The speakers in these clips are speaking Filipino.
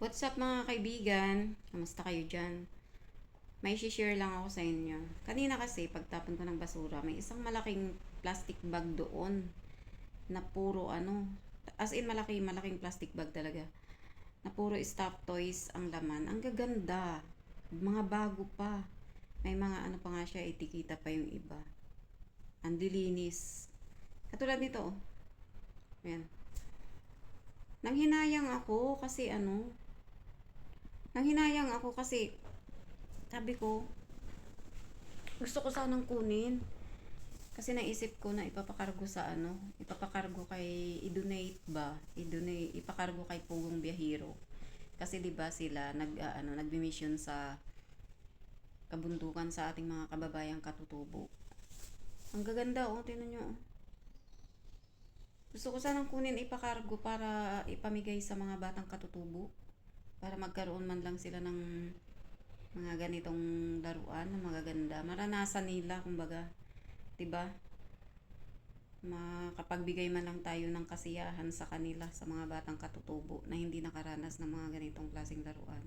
What's up mga kaibigan? Kamusta kayo dyan? May share lang ako sa inyo. Kanina kasi pagtapon ko ng basura, may isang malaking plastic bag doon na puro as in malaking plastic bag talaga. Na puro stuffed toys ang laman. Ang gaganda. Mga bago pa. May mga pa nga siya, itikita pa yung iba. Ang dilinis. Katulad nito, oh. Ayan. Nanghinayang ako kasi sabi ko, gusto ko sanang kunin. Kasi naisip ko na ipapakargo ipakargo kay Pugong Biyahero. Kasi 'di ba sila nagbi-mission sa kabundukan sa ating mga kababayang katutubo. Ang gaganda, oh, tingnan niyo. Oh. Gusto ko sanang kunin ipakargo para ipamigay sa mga batang katutubo. Para magkaroon man lang sila ng mga ganitong laruan na magaganda. Maranasan nila, kumbaga. 'Di ba? Makapagbigay man lang tayo ng kasiyahan sa kanila, sa mga batang katutubo na hindi nakaranas ng mga ganitong klaseng laruan.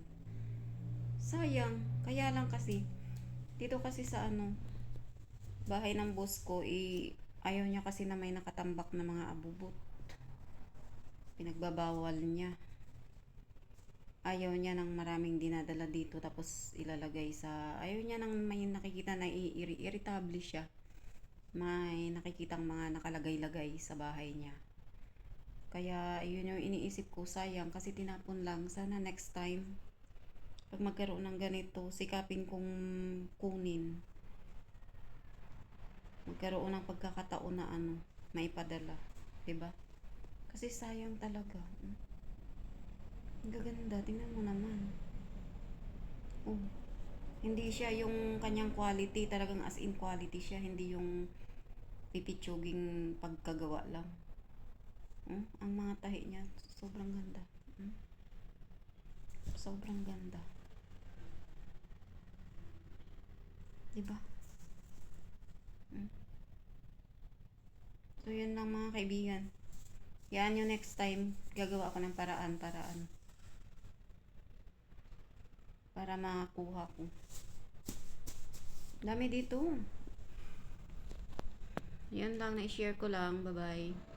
Sayang, kaya lang kasi dito kasi sa bahay ng boss ko, ayaw niya kasi na may nakatambak na mga abubot. Pinagbabawal niya. Ayaw niya ng maraming dinadala dito tapos ilalagay sa, ayaw niya nang may nakikita na irritable siya. May nakikitang mga nakalagay-lagay sa bahay niya. Kaya yun yung iniisip ko, sayang kasi tinapon lang. Sana next time pag magkaroon ng ganito, sikapin kong kunin. Magkaroon ng pagkakataon na maipadala, 'di ba? Kasi sayang talaga. Ang gaganda, tingnan mo naman. Oh, hindi siya yung kanyang quality, talagang as in quality siya, hindi yung pipitsuging pagkagawa lang. Ang mga tahi niya, sobrang ganda. Sobrang ganda. Diba? So, yun lang mga kaibigan. Yan yung next time, gagawa ako ng paraan para makakuha ko. Dami dito. Yan lang, na-share ko lang. Bye-bye.